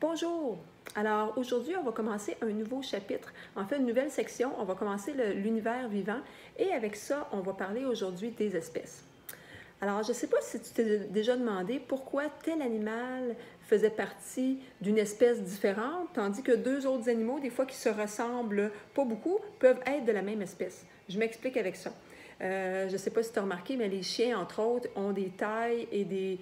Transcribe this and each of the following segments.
Bonjour! Alors aujourd'hui, on va commencer un nouveau chapitre, en fait une nouvelle section. On va commencer l'univers vivant et avec ça, on va parler aujourd'hui des espèces. Alors, je ne sais pas si tu t'es déjà demandé pourquoi tel animal faisait partie d'une espèce différente, tandis que deux autres animaux, des fois qui se ressemblent pas beaucoup, peuvent être de la même espèce. Je m'explique avec ça. Je ne sais pas si tu as remarqué, mais les chiens, entre autres, ont des tailles et des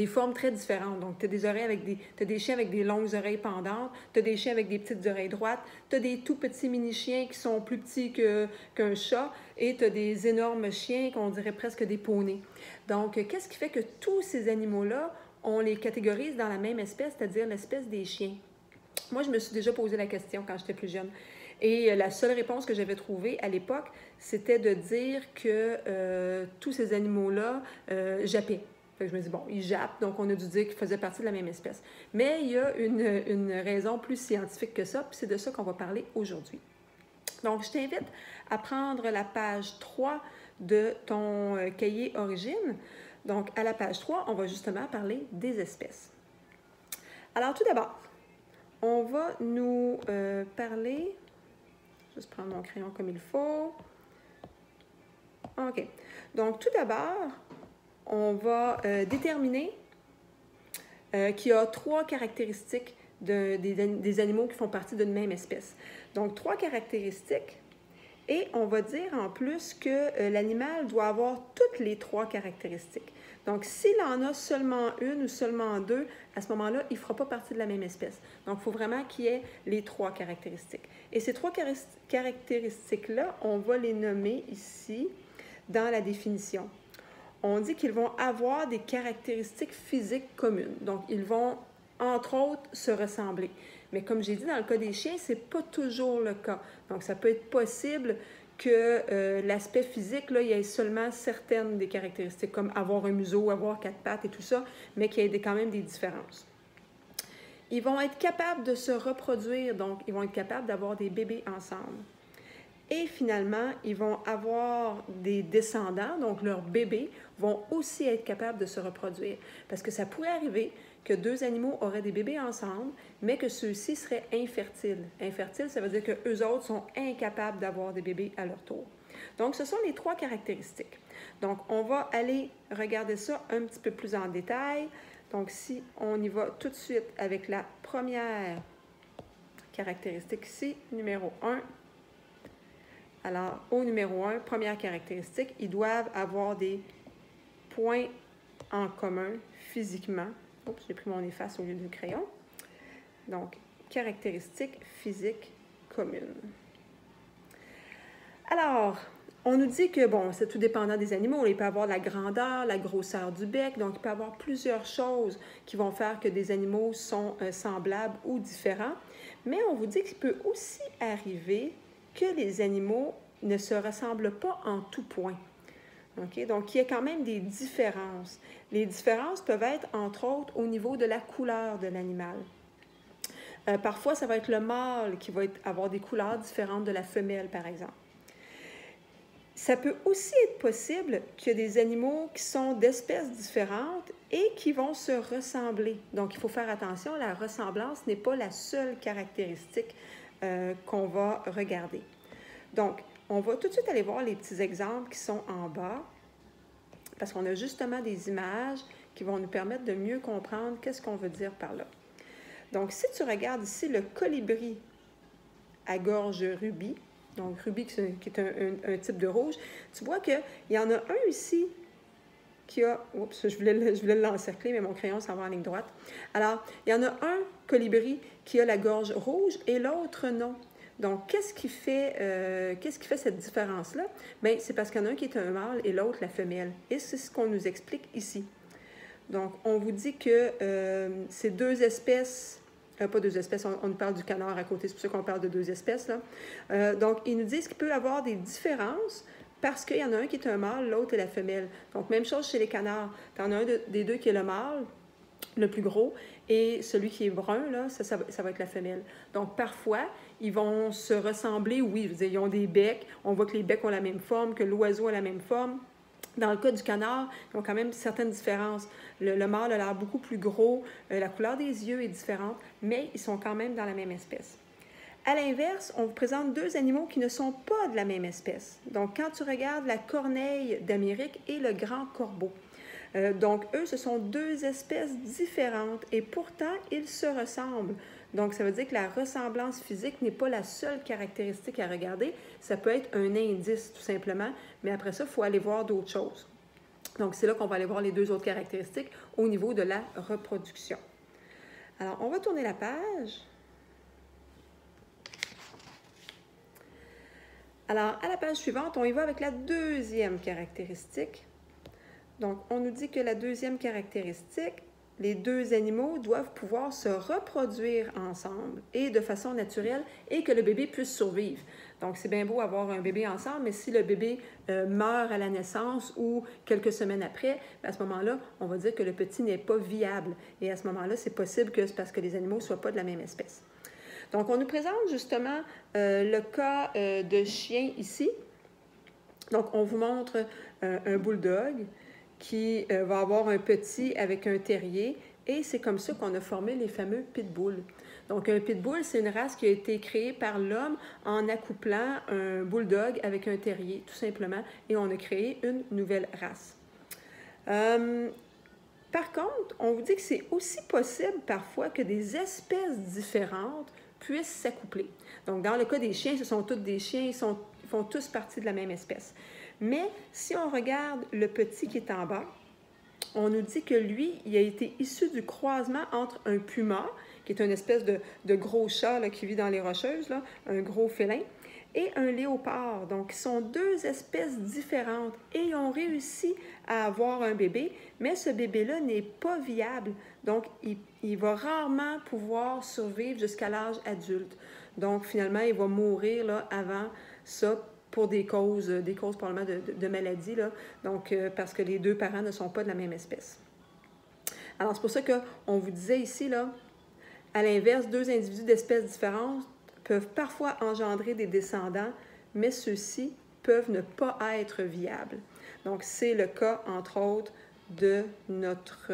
formes très différentes. Donc, tu as des chiens avec des longues oreilles pendantes, tu as des chiens avec des petites oreilles droites, tu as des tout petits mini-chiens qui sont plus petits qu'un chat, et tu as des énormes chiens qu'on dirait presque des poneys. Donc, qu'est-ce qui fait que tous ces animaux-là, on les catégorise dans la même espèce, c'est-à-dire l'espèce des chiens? Moi, je me suis déjà posé la question quand j'étais plus jeune. Et la seule réponse que j'avais trouvée à l'époque, c'était de dire que tous ces animaux-là jappaient. Fait que je me dis, bon, ils jappent, donc on a dû dire qu'ils faisaient partie de la même espèce. Mais il y a une raison plus scientifique que ça, puis c'est de ça qu'on va parler aujourd'hui. Donc, je t'invite à prendre la page 3 de ton cahier Origine. Donc, à la page 3, on va justement parler des espèces. Alors, tout d'abord, on va nous parler... Juste prendre mon crayon comme il faut. OK. Donc, tout d'abord, on va déterminer qu'il y a trois caractéristiques des animaux qui font partie d'une même espèce. Donc, trois caractéristiques. Et on va dire en plus que l'animal doit avoir toutes les trois caractéristiques. Donc, s'il en a seulement une ou seulement deux, à ce moment-là, il ne fera pas partie de la même espèce. Donc, il faut vraiment qu'il y ait les trois caractéristiques. Et ces trois caractéristiques-là, on va les nommer ici dans la définition. On dit qu'ils vont avoir des caractéristiques physiques communes. Donc, ils vont, entre autres, se ressembler. Mais comme j'ai dit, dans le cas des chiens, ce n'est pas toujours le cas. Donc, ça peut être possible que l'aspect physique, là, il y ait seulement certaines des caractéristiques, comme avoir un museau, avoir quatre pattes et tout ça, mais qu'il y ait quand même des différences. Ils vont être capables de se reproduire, donc ils vont être capables d'avoir des bébés ensemble. Et finalement, ils vont avoir des descendants, donc leurs bébés vont aussi être capables de se reproduire. Parce que ça pourrait arriver que deux animaux auraient des bébés ensemble, mais que ceux-ci seraient infertiles. Infertiles, ça veut dire qu'eux autres sont incapables d'avoir des bébés à leur tour. Donc, ce sont les trois caractéristiques. Donc, on va aller regarder ça un petit peu plus en détail. Donc, si on y va tout de suite avec la première caractéristique ici, numéro 1. Alors, au numéro 1, première caractéristique, ils doivent avoir des points en commun physiquement. Oups, j'ai pris mon efface au lieu du crayon. Donc, caractéristiques physiques communes. Alors, on nous dit que, bon, c'est tout dépendant des animaux. Il peut avoir la grandeur, la grosseur du bec. Donc, il peut y avoir plusieurs choses qui vont faire que des animaux sont semblables ou différents. Mais on vous dit qu'il peut aussi arriver que les animaux ne se ressemblent pas en tout point. Okay? Donc, il y a quand même des différences. Les différences peuvent être, entre autres, au niveau de la couleur de l'animal. Parfois, ça va être le mâle qui va avoir des couleurs différentes de la femelle, par exemple. Ça peut aussi être possible qu'il y ait des animaux qui sont d'espèces différentes et qui vont se ressembler. Donc, il faut faire attention, la ressemblance n'est pas la seule caractéristique qu'on va regarder. Donc, on va tout de suite aller voir les petits exemples qui sont en bas, parce qu'on a justement des images qui vont nous permettre de mieux comprendre qu'est-ce qu'on veut dire par là. Donc, si tu regardes ici le colibri à gorge rubis, donc rubis qui est un type de rouge, tu vois qu'il y en a un ici qui a... Oups, je voulais l'encercler, mais mon crayon s'en va en ligne droite. Alors, il y en a un colibri qui a la gorge rouge et l'autre non. Donc, qu'est-ce qui fait cette différence-là? Bien, c'est parce qu'il y en a un qui est un mâle et l'autre la femelle. Et c'est ce qu'on nous explique ici. Donc, on vous dit que ces deux espèces, pas deux espèces, on nous parle du canard à côté, c'est pour ça qu'on parle de deux espèces, là. Donc, ils nous disent qu'il peut y avoir des différences parce qu'il y en a un qui est un mâle, l'autre est la femelle. Donc, même chose chez les canards. Tu en as un des deux qui est le mâle, le plus gros, et celui qui est brun, là, ça va être la femelle. Donc, parfois, ils vont se ressembler, oui, je veux dire, ils ont des becs, on voit que les becs ont la même forme, que l'oiseau a la même forme, Dans le cas du canard, ils ont quand même certaines différences. Le mâle a l'air beaucoup plus gros, la couleur des yeux est différente, mais ils sont quand même dans la même espèce. À l'inverse, on vous présente deux animaux qui ne sont pas de la même espèce. Donc, quand tu regardes la corneille d'Amérique et le grand corbeau, donc eux, ce sont deux espèces différentes et pourtant, ils se ressemblent. Donc, ça veut dire que la ressemblance physique n'est pas la seule caractéristique à regarder. Ça peut être un indice, tout simplement, mais après ça, il faut aller voir d'autres choses. Donc, c'est là qu'on va aller voir les deux autres caractéristiques au niveau de la reproduction. Alors, on va tourner la page. Alors, à la page suivante, on y va avec la deuxième caractéristique. Donc, on nous dit que la deuxième caractéristique, les deux animaux doivent pouvoir se reproduire ensemble et de façon naturelle et que le bébé puisse survivre. Donc, c'est bien beau avoir un bébé ensemble, mais si le bébé meurt à la naissance ou quelques semaines après, à ce moment-là, on va dire que le petit n'est pas viable. Et à ce moment-là, c'est possible que c'est parce que les animaux ne soient pas de la même espèce. Donc, on nous présente justement le cas de chien ici. Donc, on vous montre un bulldog qui va avoir un petit avec un terrier et c'est comme ça qu'on a formé les fameux pitbulls. Donc, un pitbull, c'est une race qui a été créée par l'homme en accouplant un bulldog avec un terrier, tout simplement, et on a créé une nouvelle race. Par contre, on vous dit que c'est aussi possible parfois que des espèces différentes puissent s'accoupler. Donc, dans le cas des chiens, ce sont tous des chiens, ils font tous partie de la même espèce. Mais si on regarde le petit qui est en bas, on nous dit que lui, il a été issu du croisement entre un puma, qui est une espèce de gros chat là, qui vit dans les Rocheuses, là, un gros félin, et un léopard. Donc, ils sont deux espèces différentes et ils ont réussi à avoir un bébé, mais ce bébé-là n'est pas viable. Donc, il va rarement pouvoir survivre jusqu'à l'âge adulte. Donc, finalement, il va mourir là, avant ça pour des causes probablement de maladie, là. Donc, parce que les deux parents ne sont pas de la même espèce. Alors, c'est pour ça qu'on vous disait ici, là, à l'inverse, deux individus d'espèces différentes peuvent parfois engendrer des descendants, mais ceux-ci peuvent ne pas être viables. Donc, c'est le cas, entre autres, de notre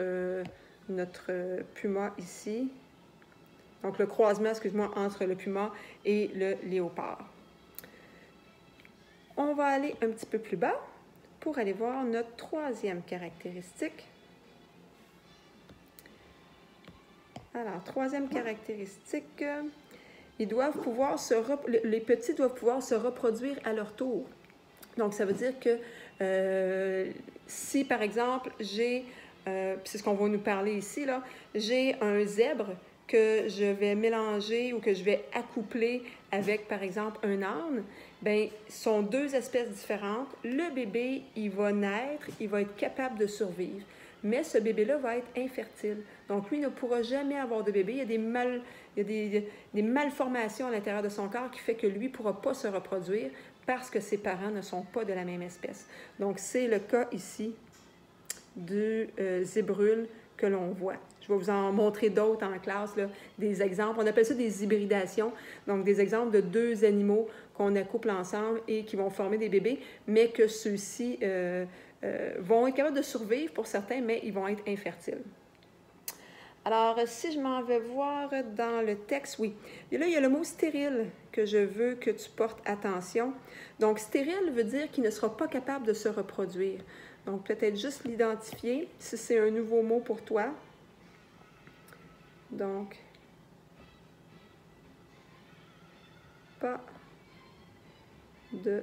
puma ici. Donc, le croisement, excuse-moi, entre le puma et le léopard. On va aller un petit peu plus bas pour aller voir notre troisième caractéristique. Alors, troisième caractéristique, ils doivent pouvoir les petits doivent pouvoir se reproduire à leur tour. Donc, ça veut dire que si, par exemple, c'est ce qu'on va nous parler ici, là, j'ai un zèbre que je vais mélanger ou que je vais accoupler avec, par exemple, un âne, bien, ce sont deux espèces différentes. Le bébé, il va naître, il va être capable de survivre, mais ce bébé-là va être infertile. Donc, lui ne pourra jamais avoir de bébé. Il y a des malformations à l'intérieur de son corps qui fait que lui ne pourra pas se reproduire parce que ses parents ne sont pas de la même espèce. Donc, c'est le cas ici du zébrule que l'on voit. Je vais vous en montrer d'autres en classe, là, des exemples. On appelle ça des hybridations, donc des exemples de deux animaux qu'on accouple ensemble et qui vont former des bébés, mais que ceux-ci vont être capables de survivre pour certains, mais ils vont être infertiles. Alors, si je m'en vais voir dans le texte, oui. Et là, il y a le mot stérile que je veux que tu portes attention. Donc, stérile veut dire qu'il ne sera pas capable de se reproduire. Donc, peut-être juste l'identifier si c'est un nouveau mot pour toi. Donc, pas de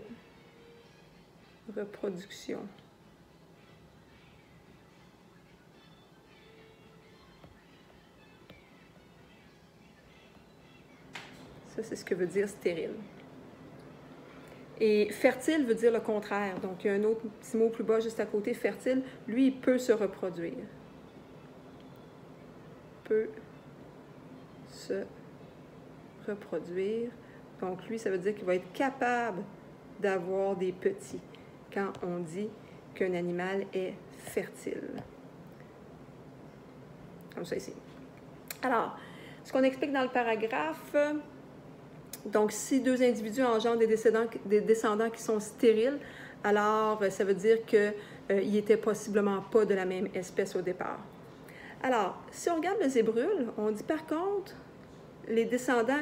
reproduction. Ça, c'est ce que veut dire stérile. Et fertile veut dire le contraire. Donc, il y a un autre petit mot plus bas juste à côté, fertile. Lui, il peut se reproduire. Peut se reproduire. Donc, lui, ça veut dire qu'il va être capable d'avoir des petits quand on dit qu'un animal est fertile. Comme ça ici. Alors, ce qu'on explique dans le paragraphe, donc si deux individus engendrent des descendants qui sont stériles, alors ça veut dire que ils n'étaient possiblement pas de la même espèce au départ. Alors, si on regarde le zébrule, on dit par contre, les descendants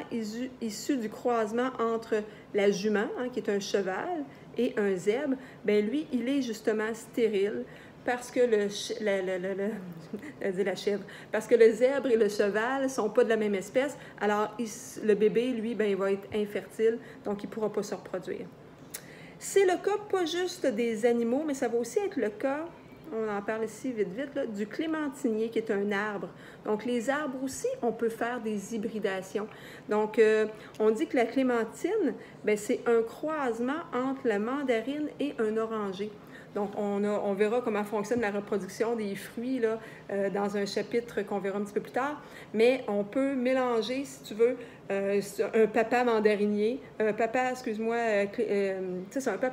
issus du croisement entre la jument, hein, qui est un cheval, et un zèbre, bien lui, il est justement stérile parce que la chèvre, parce que le zèbre et le cheval ne sont pas de la même espèce, alors le bébé, lui, bien, il va être infertile, donc il ne pourra pas se reproduire. C'est le cas pas juste des animaux, mais ça va aussi être le cas, on en parle ici vite, là, du clémentinier, qui est un arbre. Donc, les arbres aussi, on peut faire des hybridations. Donc, on dit que la clémentine, c'est un croisement entre la mandarine et un oranger. Donc, on verra comment fonctionne la reproduction des fruits là, dans un chapitre qu'on verra un petit peu plus tard. Mais on peut mélanger, si tu veux, un papa mandarinier, un papa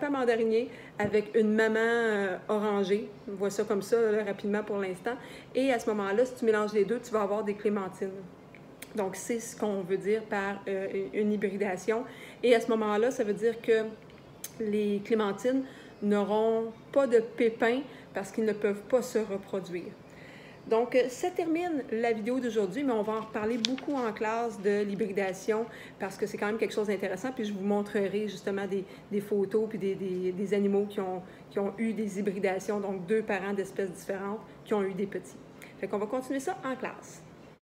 mandarinier avec une maman orangée. On voit ça comme ça là, rapidement pour l'instant. Et à ce moment-là, si tu mélanges les deux, tu vas avoir des clémentines. Donc, c'est ce qu'on veut dire par une hybridation. Et à ce moment-là, ça veut dire que les clémentines n'auront pas de pépins parce qu'ils ne peuvent pas se reproduire. Donc, ça termine la vidéo d'aujourd'hui, mais on va en reparler beaucoup en classe de l'hybridation parce que c'est quand même quelque chose d'intéressant. Puis je vous montrerai justement des photos puis des animaux qui ont eu des hybridations, donc 2 parents d'espèces différentes qui ont eu des petits. Fait qu'on va continuer ça en classe.